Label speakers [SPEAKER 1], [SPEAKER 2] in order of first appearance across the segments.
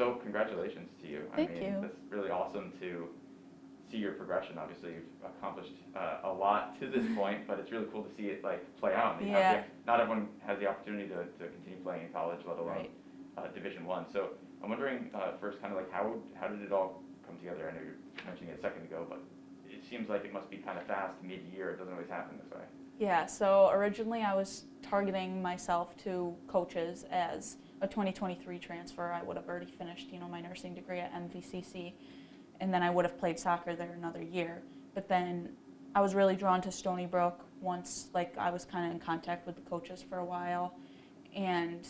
[SPEAKER 1] So congratulations to you.
[SPEAKER 2] Thank you.
[SPEAKER 1] That's really awesome to see your progression. Obviously, you've accomplished a lot to this point, but it's really cool to see it like play out.
[SPEAKER 2] Yeah.
[SPEAKER 1] Not everyone has the opportunity to continue playing in college, let alone Division I. So I'm wondering first, kind of like how did it all come together? I know you were mentioning it a second ago, but it seems like it must be kind of fast, mid-year. It doesn't always happen this way.
[SPEAKER 2] Yeah, so originally I was targeting myself to coaches as a 2023 transfer. I would have already finished, my nursing degree at Mvcc, and then I would have played soccer there another year. But then I was really drawn to Stony Brook once, I was kind of in contact with the coaches for a while, and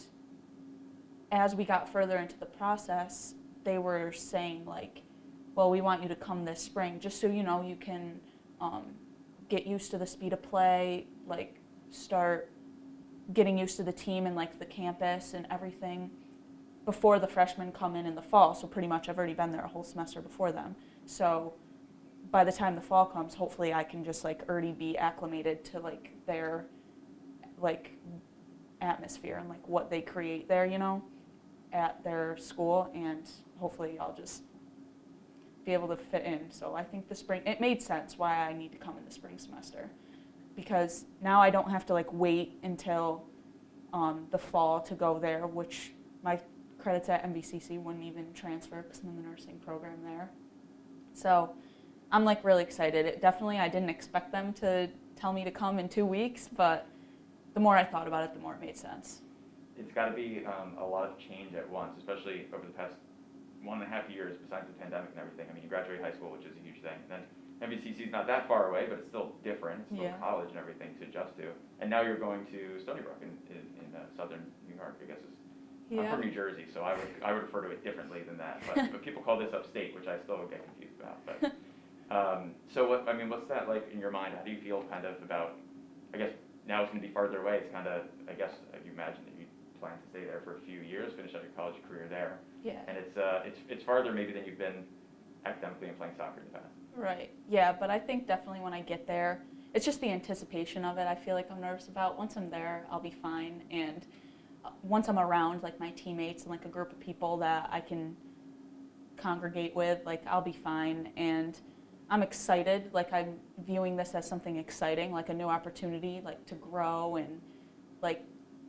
[SPEAKER 2] as we got further into the process, they were saying well, we want you to come this spring, just so you know you can get used to the speed of play, start getting used to the team and the campus and everything before the freshmen come in the fall. So pretty much I've already been there a whole semester before them. So by the time the fall comes, hopefully I can just already be acclimated to their atmosphere and what they create there, at their school, and hopefully I'll just be able to fit in. So I think the spring, it made sense why I need to come in the spring semester, because now I don't have to wait until the fall to go there, which my credits at Mvcc wouldn't even transfer because I'm in the nursing program there. So I'm really excited. I didn't expect them to tell me to come in 2 weeks, but the more I thought about it, the more it made sense.
[SPEAKER 1] It's got to be a lot of change at once, especially over the past 1.5 years, besides the pandemic and everything. I mean, you graduate high school, which is a huge thing. And then Mvcc is not that far away, but it's still different. It's still college and everything to adjust to. And now you're going to Stony Brook in southern New York, I guess. I'm from New Jersey, so I would refer to it differently than that. But people call this upstate, which I still get confused about. But so what's that like in your mind? How do you feel kind of about? I guess now it's going to be farther away. It's kind of, I guess, you imagine that you plan to stay there for a few years, finish out your college career there.
[SPEAKER 2] Yeah.
[SPEAKER 1] And it's farther maybe than you've been academically and playing soccer in the past.
[SPEAKER 2] Right. Yeah, but I think definitely when I get there, it's just the anticipation of it. I feel I'm nervous about. Once I'm there, I'll be fine. And once I'm around my teammates and a group of people that I can congregate with, I'll be fine. And I'm excited. I'm viewing this as something exciting, a new opportunity, to grow and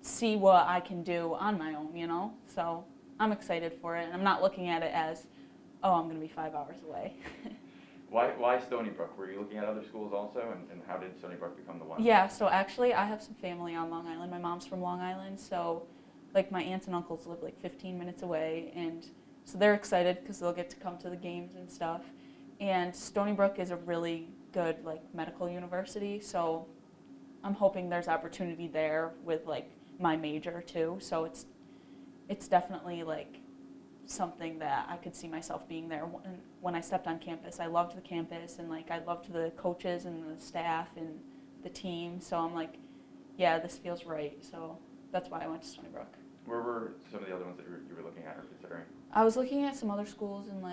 [SPEAKER 2] see what I can do on my own, So I'm excited for it, and I'm not looking at it as, oh, I'm going to be 5 hours away.
[SPEAKER 1] Why Stony Brook? Were you looking at other schools also, and how did Stony Brook become the one?
[SPEAKER 2] Yeah, so actually I have some family on Long Island. My mom's from Long Island, so my aunts and uncles live 15 minutes away, and so they're excited because they'll get to come to the games and stuff. And Stony Brook is a really good medical university, so I'm hoping there's opportunity there with my major too. So it's definitely something that I could see myself being there. When I stepped on campus, I loved the campus, and I loved the coaches and the staff and the team. So I'm yeah, this feels right. So that's why I went to Stony Brook.
[SPEAKER 1] Where were some of the other ones that you were looking at or considering?
[SPEAKER 2] I was looking at some other schools, and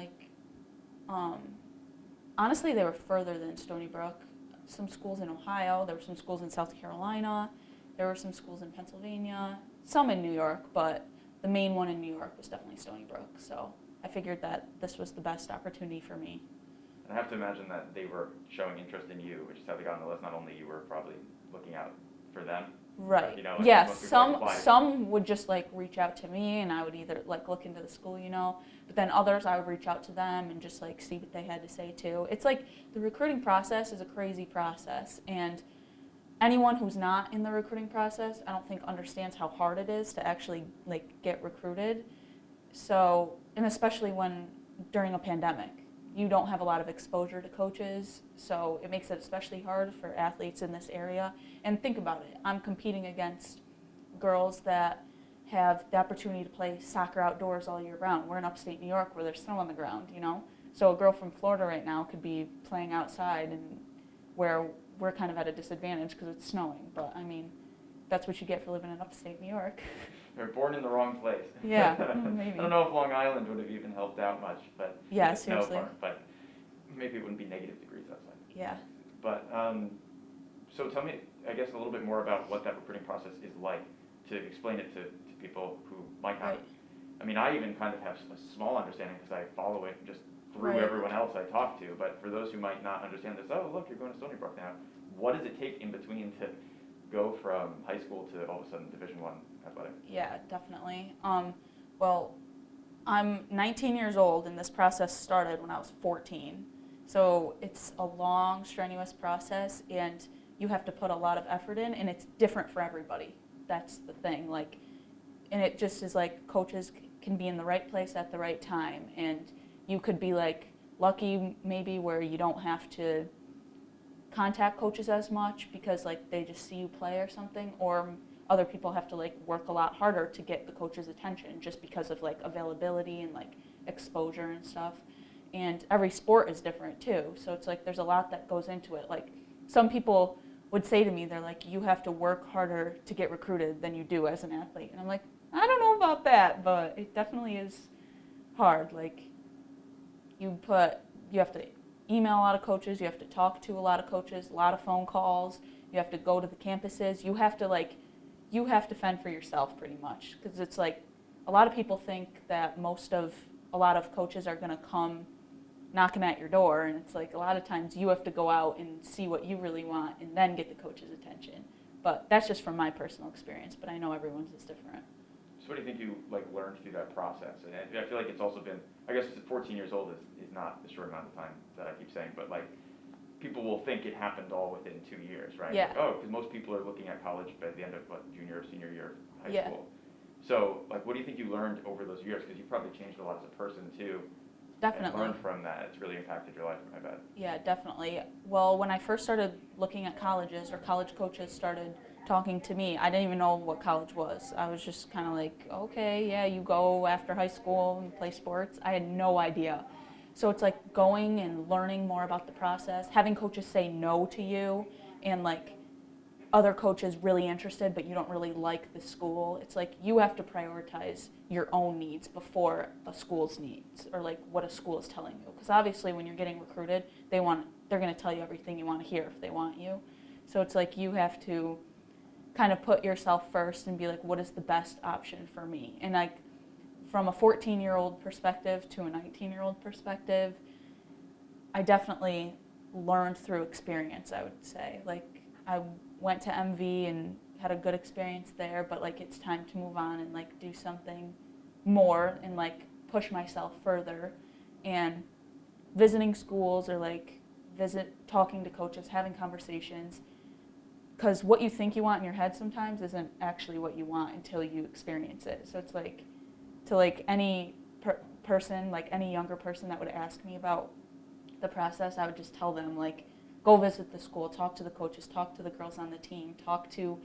[SPEAKER 2] honestly, they were further than Stony Brook. Some schools in Ohio, there were some schools in South Carolina, there were some schools in Pennsylvania, some in New York, but the main one in New York was definitely Stony Brook. So I figured that this was the best opportunity for me.
[SPEAKER 1] And I have to imagine that they were showing interest in you, which is how they got on the list. Not only you were probably looking out for them.
[SPEAKER 2] Right. Yeah, some would just reach out to me, and I would either look into the school, but then others I would reach out to them and just see what they had to say too. It's the recruiting process is a crazy process, and anyone who's not in the recruiting process, I don't think understands how hard it is to actually get recruited. So, and especially when during a pandemic, you don't have a lot of exposure to coaches, so it makes it especially hard for athletes in this area. And think about it, I'm competing against girls that have the opportunity to play soccer outdoors all year round. We're in upstate New York where there's snow on the ground, So a girl from Florida right now could be playing outside, and where we're kind of at a disadvantage because it's snowing. But that's what you get for living in upstate New York.
[SPEAKER 1] You're born in the wrong place.
[SPEAKER 2] Yeah, maybe.
[SPEAKER 1] I don't know if Long Island would have even helped out much, but
[SPEAKER 2] yeah, seriously.
[SPEAKER 1] But maybe it wouldn't be negative degrees outside.
[SPEAKER 2] Yeah.
[SPEAKER 1] But so tell me, I guess, a little bit more about what that recruiting process is like, to explain it to people who might not I mean, I even kind of have a small understanding because I follow it just through
[SPEAKER 2] Right.
[SPEAKER 1] everyone else I talk to, but for those who might not understand this, oh, look, you're going to Stony Brook now. What does it take in between to go from high school to all of a sudden Division I athletics?
[SPEAKER 2] Yeah, definitely. Well, I'm 19 years old, and this process started when I was 14. So it's a long, strenuous process, and you have to put a lot of effort in, and it's different for everybody. That's the thing. Like, and it just is like coaches can be in the right place at the right time, and you could be like lucky maybe where you don't have to contact coaches as much because like they just see you play or something, or other people have to like work a lot harder to get the coach's attention just because of like availability and like exposure and stuff. And every sport is different too, so it's like there's a lot that goes into it. Like some people would say to me, they're like, you have to work harder to get recruited than you do as an athlete. And I'm like, I don't know about that, but it definitely is hard. Like you have to email a lot of coaches, you have to talk to a lot of coaches, a lot of phone calls, you have to go to the campuses, you have to fend for yourself pretty much, because it's like a lot of people think that a lot of coaches are going to come knocking at your door, and it's like a lot of times you have to go out and see what you really want and then get the coach's attention. But that's just from my personal experience, but I know everyone's is different.
[SPEAKER 1] So what do you think you like learned through that process? And I feel like it's also been, I guess 14 years old is not a short amount of time that I keep saying, but like people will think it happened all within 2 years, right?
[SPEAKER 2] Yeah.
[SPEAKER 1] Like, oh, because most people are looking at college by the end of junior or senior year of high
[SPEAKER 2] Yeah.
[SPEAKER 1] school. So like what do you think you learned over those years? Because you probably changed a lot as a person too.
[SPEAKER 2] Definitely.
[SPEAKER 1] And learned from that. It's really impacted your life, I bet.
[SPEAKER 2] Yeah, definitely. Well, when I first started looking at colleges, or college coaches started talking to me, I didn't even know what college was. I was just kind of like, okay, yeah, you go after high school and play sports. I had no idea. So it's like going and learning more about the process, having coaches say no to you, and like other coaches really interested but you don't really like the school. It's like you have to prioritize your own needs before a school's needs, or like what a school is telling you, because obviously when you're getting recruited they're going to tell you everything you want to hear if they want you. So it's like you have to kind of put yourself first and be like, what is the best option for me? And like from a 14-year-old perspective to a 19-year-old perspective, I definitely learned through experience, I would say. Like I went to MV and had a good experience there, but like it's time to move on and like do something more and like push myself further. And visiting schools, or like talking to coaches, having conversations, because what you think you want in your head sometimes isn't actually what you want until you experience it. So it's like to like any person, like any younger person that would ask me about the process, I would just tell them like, go visit the school, talk to the coaches, talk to the girls on the team, talk to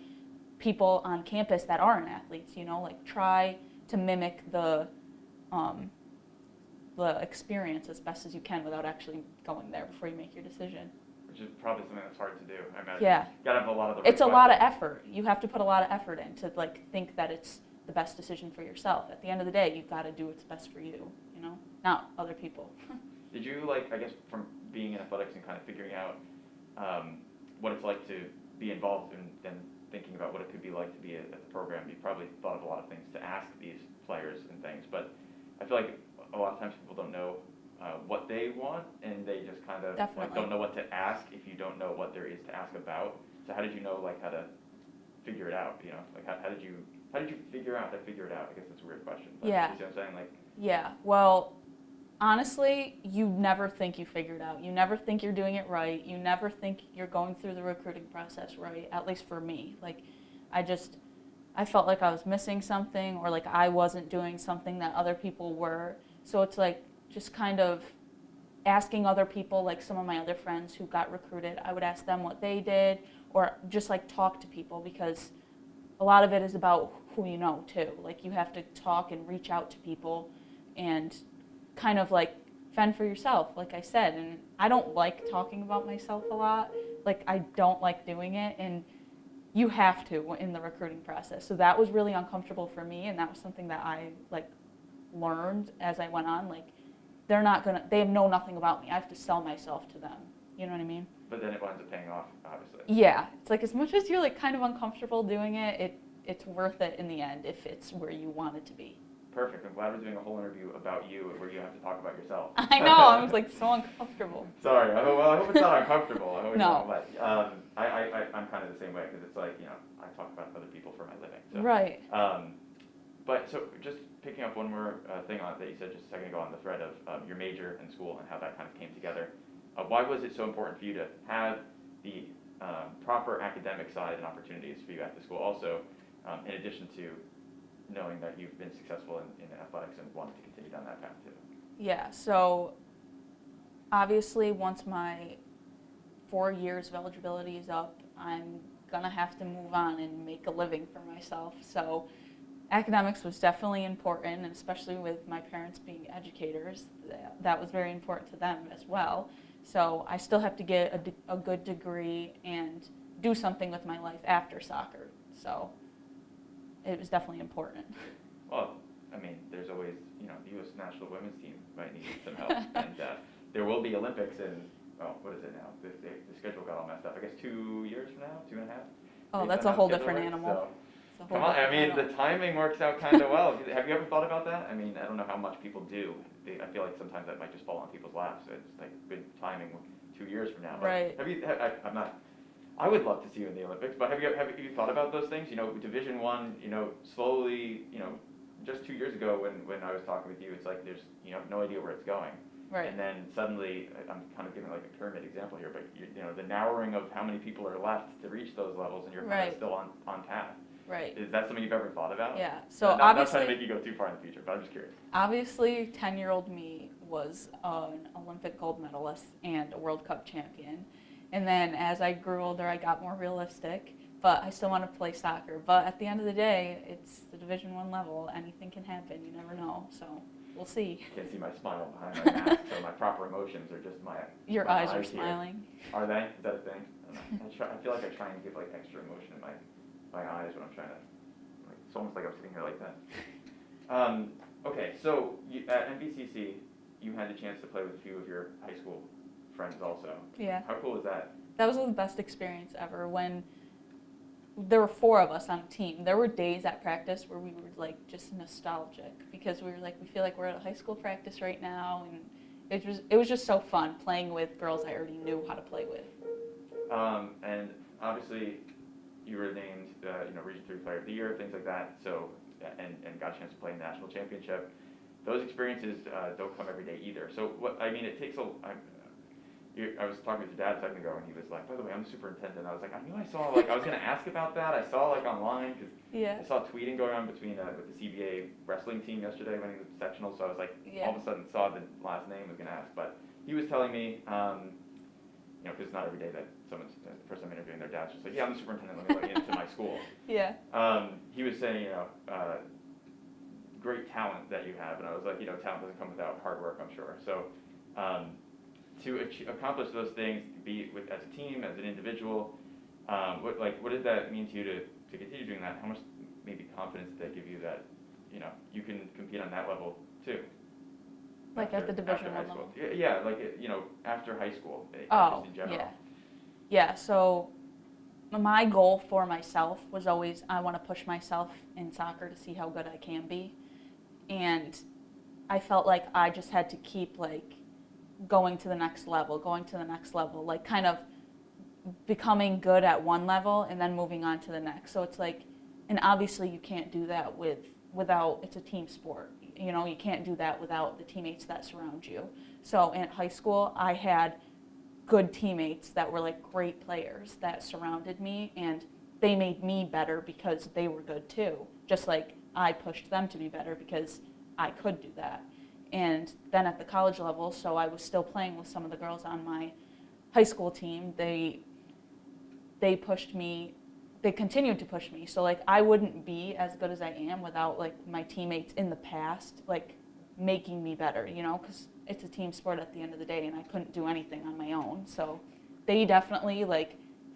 [SPEAKER 2] people on campus that aren't athletes, you know, like try to mimic the experience as best as you can without actually going there before you make your decision.
[SPEAKER 1] Which is probably something that's hard to do, I imagine.
[SPEAKER 2] Yeah.
[SPEAKER 1] You gotta have a lot of the right
[SPEAKER 2] It's a lot of
[SPEAKER 1] questions.
[SPEAKER 2] effort. You have to put a lot of effort in to like think that it's the best decision for yourself. At the end of the day, you've got to do what's best for you, you know, not other people.
[SPEAKER 1] Did you, like, I guess from being in athletics and kind of figuring out what it's like to be involved in then thinking about what it could be like to be at the program, you probably thought of a lot of things to ask these players and things, but I feel like a lot of times people don't know what they want, and they just kind of like, don't know what to ask if you don't know what there is to ask about. So how did you know like how to figure it out, you know? Like how did you figure out how to figure it out? I guess that's a weird question. But
[SPEAKER 2] Yeah.
[SPEAKER 1] You see what I'm saying? Like,
[SPEAKER 2] Yeah, well, honestly, you never think you figured out. You never think you're doing it right. You never think you're going through the recruiting process right, at least for me. Like, I felt like I was missing something, or like I wasn't doing something that other people were. So it's like just kind of asking other people, like some of my other friends who got recruited, I would ask them what they did, or just like talk to people, because a lot of it is about who you know too. Like you have to talk and reach out to people and kind of like fend for yourself, like I said. And I don't like talking about myself a lot. Like I don't like doing it, and you have to in the recruiting process. So that was really uncomfortable for me, and that was something that I like learned as I went on. Like they know nothing about me. I have to sell myself to them. You know what I mean?
[SPEAKER 1] but then it winds up paying off, obviously.
[SPEAKER 2] Yeah, it's like as much as you're like kind of uncomfortable doing it, it's worth it in the end if it's where you want it to be.
[SPEAKER 1] perfect. I'm glad we're doing a whole interview about you where you have to talk about yourself.
[SPEAKER 2] I know, I was like so uncomfortable.
[SPEAKER 1] Sorry. Well, I hope it's not uncomfortable. I hope it's
[SPEAKER 2] No.
[SPEAKER 1] not, but I'm kind of the same way because it's like, I talk about other people for my living. So.
[SPEAKER 2] Right.
[SPEAKER 1] But so just picking up one more thing on that you said just a second ago on the thread of your major in school and how that kind of came together. Why was it so important for you to have the proper academic side and opportunities for you at the school also, in addition to knowing that you've been successful in athletics and wanted to continue down that path too?
[SPEAKER 2] Yeah, so obviously once my 4 years of eligibility is up, I'm gonna have to move on and make a living for myself. So academics was definitely important, and especially with my parents being educators, that was very important to them as well. So I still have to get a good degree and do something with my life after soccer. So it was definitely important.
[SPEAKER 1] Well, I mean, there's always, the U.S. national women's team might need some help. And there will be Olympics in, what is it now? The schedule got all messed up. I guess 2 years from now, 2.5?
[SPEAKER 2] Oh, that's a whole different animal.
[SPEAKER 1] So. Come on, I mean, the timing works out kind of well. Have you ever thought about that? I mean, I don't know how much people do. I feel like sometimes that might just fall on people's laps. It's like good timing 2 years from now. But
[SPEAKER 2] right.
[SPEAKER 1] I would love to see you in the Olympics, but have you thought about those things? Division I, slowly, just 2 years ago when I was talking with you, it's like there's, you have no idea where it's going.
[SPEAKER 2] Right.
[SPEAKER 1] And then suddenly, I'm kind of giving like a pyramid example here, but the narrowing of how many people are left to reach those levels, and you're kind of still on path.
[SPEAKER 2] Right.
[SPEAKER 1] Is that something you've ever thought about?
[SPEAKER 2] Yeah. So
[SPEAKER 1] not
[SPEAKER 2] obviously,
[SPEAKER 1] trying to make you go too far in the future, but I'm just curious.
[SPEAKER 2] Obviously, 10-year-old me was an Olympic gold medalist and a World Cup champion. And then as I grew older, I got more realistic, but I still want to play soccer. But at the end of the day, it's the Division I level. Anything can happen. You never know. So we'll see.
[SPEAKER 1] You can't see my smile behind my mask, so my proper emotions are just my
[SPEAKER 2] Your
[SPEAKER 1] my
[SPEAKER 2] eyes are
[SPEAKER 1] here.
[SPEAKER 2] smiling.
[SPEAKER 1] Are they? Is that a thing? I don't know. I feel like I try and give like extra emotion in my eyes when I'm trying to. It's almost like I'm sitting here like that. Okay, so at Mvcc, you had the chance to play with a few of your high school friends also.
[SPEAKER 2] Yeah.
[SPEAKER 1] How cool was that?
[SPEAKER 2] That was the best experience ever. When there were 4 of us on a team, there were days at practice where we were like just nostalgic because we were like, we feel like we're at a high school practice right now, and it was just so fun playing with girls I already knew how to play with.
[SPEAKER 1] And obviously, you were named, Region 3 Player of the Year, things like that. So, and got a chance to play in the national championship. Those experiences don't come every day either. So, it takes I was talking with your dad a second ago, and he was like, "By the way, I'm the superintendent." I was like, "I knew I saw I was going to ask about that. I saw online because I saw tweeting going on between with the CVA wrestling team yesterday winning the sectional. So I was like, all of a sudden saw the last name, was going to ask, but he was telling me. Because it's not every day that someone's the first time interviewing their dad's just like, yeah, I'm the superintendent, let me let you into my school.
[SPEAKER 2] Yeah.
[SPEAKER 1] He was saying, great talent that you have, and I was like, talent doesn't come without hard work, I'm sure. So to accomplish those things, be with as a team, as an individual, what does that mean to you to continue doing that? How much maybe confidence did that give you that you can compete on that level too?
[SPEAKER 2] Like at the Division I level?
[SPEAKER 1] Yeah, after high school,
[SPEAKER 2] just
[SPEAKER 1] in general.
[SPEAKER 2] Yeah, so my goal for myself was always, I want to push myself in soccer to see how good I can be. And I felt like I just had to keep, going to the next level, like kind of becoming good at one level and then moving on to the next. So it's like, and obviously you can't do that without, it's a team sport. You can't do that without the teammates that surround you. So in high school, I had good teammates that were great players that surrounded me, and they made me better because they were good too. Just like I pushed them to be better because I could do that. And then at the college level, so I was still playing with some of the girls on my high school team. They pushed me. They continued to push me. So I wouldn't be as good as I am without my teammates in the past making me better, because it's a team sport at the end of the day, and I couldn't do anything on my own. So they definitely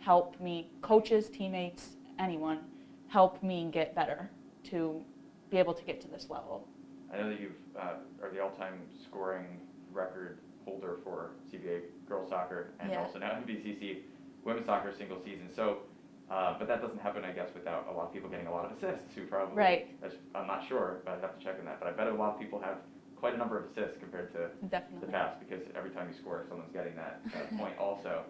[SPEAKER 2] helped me, coaches, teammates, anyone, help me get better to be able to get to this level.
[SPEAKER 1] I know that you are the all-time scoring record holder for CVA girls soccer and also now Mvcc women's soccer single season. So But that doesn't happen, I guess, without a lot of people getting a lot of assists who probably,
[SPEAKER 2] Right.
[SPEAKER 1] I'm not sure, but I'd have to check on that. But I bet a lot of people have quite a number of assists compared to
[SPEAKER 2] Definitely.
[SPEAKER 1] the past, because every time you score, someone's getting that point also.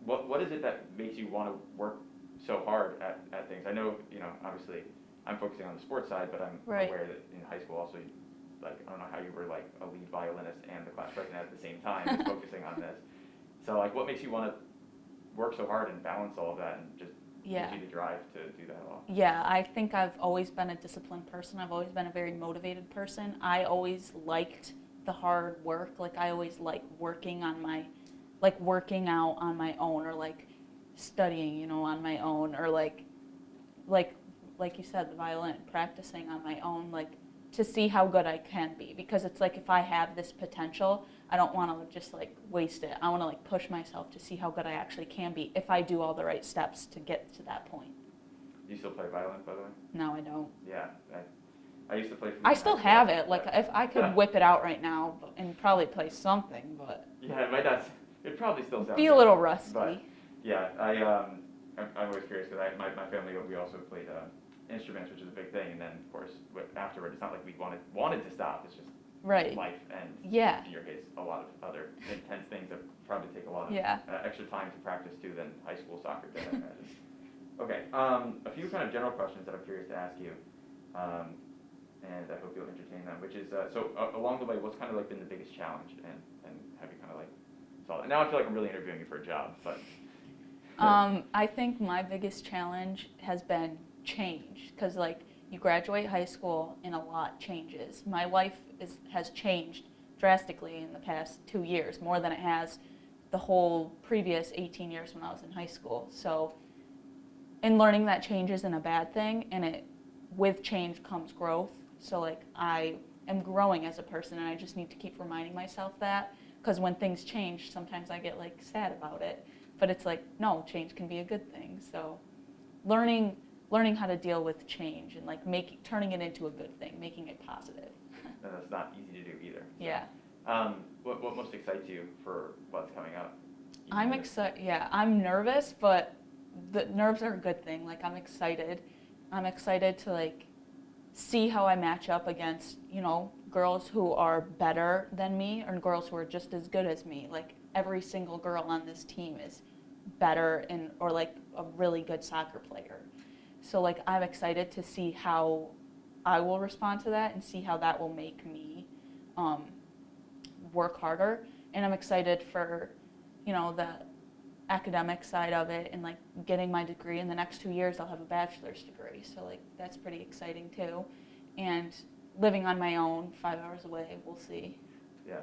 [SPEAKER 1] What is it that makes you want to work so hard at things? I know, obviously, I'm focusing on the sports side, but I'm
[SPEAKER 2] Right.
[SPEAKER 1] aware that in high school also, like, I don't know how you were like a lead violinist and the class president at the same time as focusing on this. So like, what makes you want to work so hard and balance all of that and just gives you the drive to do that all?
[SPEAKER 2] Yeah, I think I've always been a disciplined person. I've always been a very motivated person. I always liked the hard work. Like, I always like working out on my own, or like studying, on my own, or like you said, the violin, practicing on my own, like to see how good I can be. Because it's like, if I have this potential, I don't want to just like waste it. I want to like push myself to see how good I actually can be if I do all the right steps to get to that point.
[SPEAKER 1] Do you still play violin, by the way?
[SPEAKER 2] No, I don't.
[SPEAKER 1] Yeah, I used to play.
[SPEAKER 2] I still have it. Like, if I could whip it out right now and probably play something, but
[SPEAKER 1] yeah, it might not. It probably still sounds.
[SPEAKER 2] Be a little rusty.
[SPEAKER 1] But yeah, I'm always curious because my family, we also played instruments, which is a big thing, and then of course afterward, it's not like we wanted to stop. It's just
[SPEAKER 2] right.
[SPEAKER 1] life, and
[SPEAKER 2] Yeah.
[SPEAKER 1] in your case, a lot of other intense things that probably take a lot of extra time to practice too than high school soccer did, I imagine. Okay, a few kind of general questions that I'm curious to ask you, and I hope you'll entertain them. Which is along the way, what's kind of like been the biggest challenge, and have you kind of like solved it? Now I feel like I'm really interviewing you for a job, but.
[SPEAKER 2] I think my biggest challenge has been change, because like, you graduate high school and a lot changes. My life has changed drastically in the past 2 years, more than it has the whole previous 18 years when I was in high school. So, and learning that change isn't a bad thing, and with change comes growth. So like, I am growing as a person, and I just need to keep reminding myself that, because when things change, sometimes I get like sad about it. But it's like, no, change can be a good thing. So learning how to deal with change and like turning it into a good thing, making it positive.
[SPEAKER 1] And that's not easy to do either. So.
[SPEAKER 2] Yeah.
[SPEAKER 1] What most excites you for what's coming up?
[SPEAKER 2] I'm excited. Yeah, I'm nervous, but the nerves are a good thing. Like, I'm excited. I'm excited to like see how I match up against, girls who are better than me, or girls who are just as good as me. Like, every single girl on this team is better or like a really good soccer player. So like, I'm excited to see how I will respond to that and see how that will make me work harder. And I'm excited for, the academic side of it, and like getting my degree. In the next 2 years, I'll have a bachelor's degree. So like, that's pretty exciting too. And living on my own, 5 hours away, we'll see.
[SPEAKER 1] Yeah.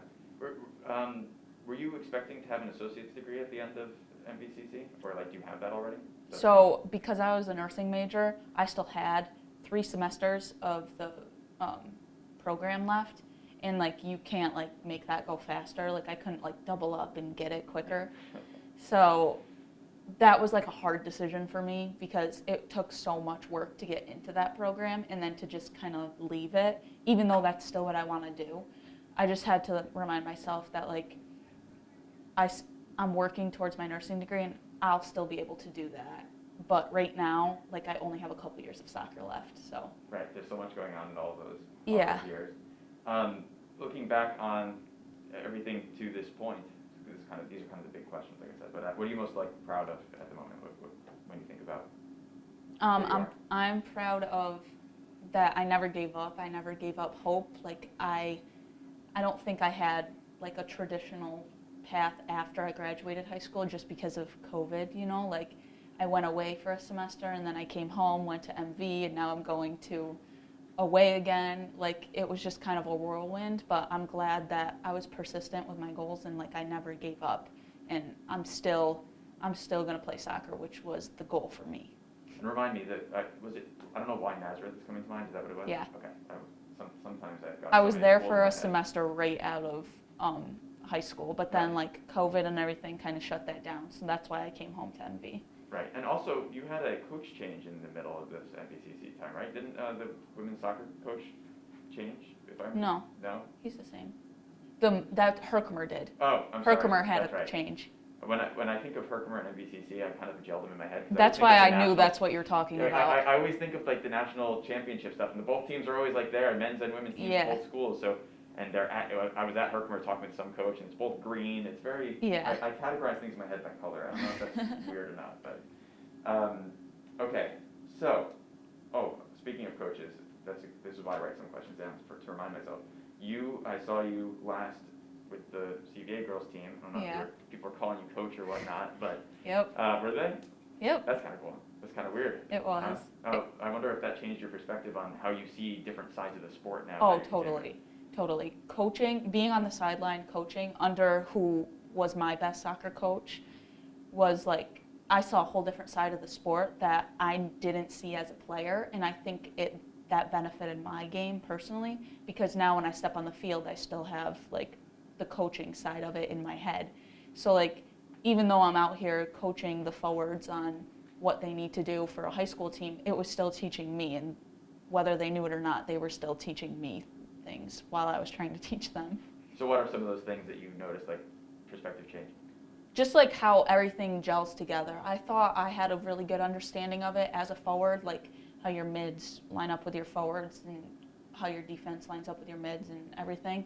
[SPEAKER 1] Were you expecting to have an associate's degree at the end of Mvcc, or like, do you have that already?
[SPEAKER 2] So because I was a nursing major, I still had 3 semesters of the program left, and like, you can't like make that go faster. Like, I couldn't like double up and get it quicker. So that was like a hard decision for me, because it took so much work to get into that program, and then to just kind of leave it, even though that's still what I want to do. I just had to remind myself that like, I'm working towards my nursing degree, and I'll still be able to do that. But right now, like, I only have a couple years of soccer left, so.
[SPEAKER 1] Right, there's so much going on in all those years. Looking back on everything to this point, these are kind of the big questions, like I said. But what are you most like proud of at the moment? When you think about?
[SPEAKER 2] I'm proud of that. I never gave up. I never gave up hope. Like, I don't think I had like a traditional path after I graduated high school, just because of COVID. Like, I went away for a semester, and then I came home, went to MV, and now I'm going to away again. Like, it was just kind of a whirlwind, but I'm glad that I was persistent with my goals, and like, I never gave up, and I'm still going to play soccer, which was the goal for me.
[SPEAKER 1] And remind me, that I don't know why Nazareth is coming to mind. Is that what it was?
[SPEAKER 2] Yeah.
[SPEAKER 1] Okay. Sometimes I've got.
[SPEAKER 2] I was there for a semester right out of high school, but then like COVID and everything kind of shut that down, so that's why I came home to MV.
[SPEAKER 1] Right, and also you had a coach change in the middle of this Mvcc time, right? Didn't the women's soccer coach change?
[SPEAKER 2] No,
[SPEAKER 1] no,
[SPEAKER 2] he's the same. That Herkimer did.
[SPEAKER 1] Oh, I'm sorry.
[SPEAKER 2] Herkimer had
[SPEAKER 1] That's
[SPEAKER 2] a
[SPEAKER 1] right.
[SPEAKER 2] change.
[SPEAKER 1] when I think of Herkimer and Mvcc, I kind of gel them in my head. 'Cause
[SPEAKER 2] That's
[SPEAKER 1] always
[SPEAKER 2] why
[SPEAKER 1] think of
[SPEAKER 2] I
[SPEAKER 1] the
[SPEAKER 2] knew
[SPEAKER 1] national-
[SPEAKER 2] that's what you're talking
[SPEAKER 1] Yeah,
[SPEAKER 2] about.
[SPEAKER 1] I always think of like the national championship stuff, and the both teams are always like there, men's and women's teams,
[SPEAKER 2] Yeah.
[SPEAKER 1] both schools. So, and I was at Herkimer talking with some coach, and it's both green. It's very.
[SPEAKER 2] Yeah.
[SPEAKER 1] I categorize things in my head by color. I don't know if that's weird or not, but. Okay, so, speaking of coaches, this is why I write some questions down to remind myself. I saw you last with the CVA girls team. I don't know
[SPEAKER 2] Yeah.
[SPEAKER 1] if people are calling you coach or whatnot, but.
[SPEAKER 2] Yep.
[SPEAKER 1] Were they?
[SPEAKER 2] Yep.
[SPEAKER 1] That's kind of cool. That's kind of weird.
[SPEAKER 2] It was.
[SPEAKER 1] I wonder if that changed your perspective on how you see different sides of the sport now.
[SPEAKER 2] Oh, totally. Coaching, being on the sideline, coaching under who was my best soccer coach was like, I saw a whole different side of the sport that I didn't see as a player, and I think that benefited my game personally, because now when I step on the field, I still have like the coaching side of it in my head. So like, even though I'm out here coaching the forwards on what they need to do for a high school team, it was still teaching me, and whether they knew it or not, they were still teaching me things while I was trying to teach them.
[SPEAKER 1] So what are some of those things that you noticed, like perspective change?
[SPEAKER 2] Just like how everything gels together. I thought I had a really good understanding of it as a forward, like how your mids line up with your forwards and how your defense lines up with your mids and everything.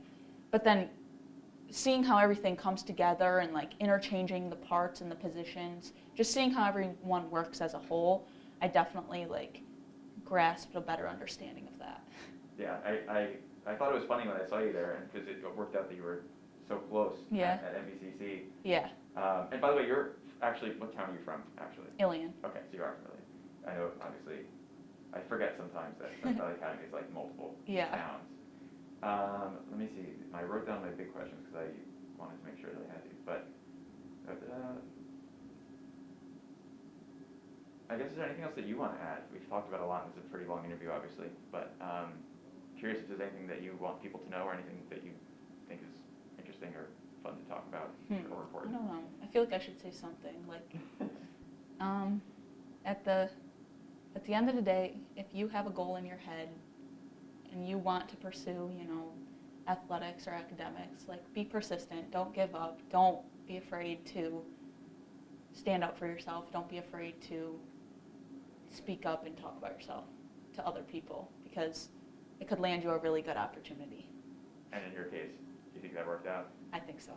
[SPEAKER 2] But then seeing how everything comes together and like interchanging the parts and the positions, just seeing how everyone works as a whole, I definitely like grasped a better understanding of that.
[SPEAKER 1] Yeah, I thought it was funny when I saw you there, and because it worked out that you were so close
[SPEAKER 2] Yeah.
[SPEAKER 1] at Mvcc.
[SPEAKER 2] Yeah,
[SPEAKER 1] And by the way, you're actually, what town are you from, actually?
[SPEAKER 2] Ilion.
[SPEAKER 1] Okay, so you are from Ilion. I know, obviously, I forget sometimes that Central Valley Academy is like multiple
[SPEAKER 2] Yeah.
[SPEAKER 1] towns. Let me see, I wrote down my big questions because I wanted to make sure that I had these, but, I guess, is there anything else that you want to add? We've talked about a lot, and it's a pretty long interview, obviously, but curious if there's anything that you want people to know or anything that you think is interesting or fun to talk about or
[SPEAKER 2] I
[SPEAKER 1] important.
[SPEAKER 2] don't know. I feel like I should say something like, at the end of the day, if you have a goal in your head and you want to pursue, athletics or academics, like be persistent. Don't give up. Don't be afraid to stand up for yourself. Don't be afraid to speak up and talk about yourself to other people, because it could land you a really good opportunity.
[SPEAKER 1] And in your case, do you think that worked out?
[SPEAKER 2] I think so.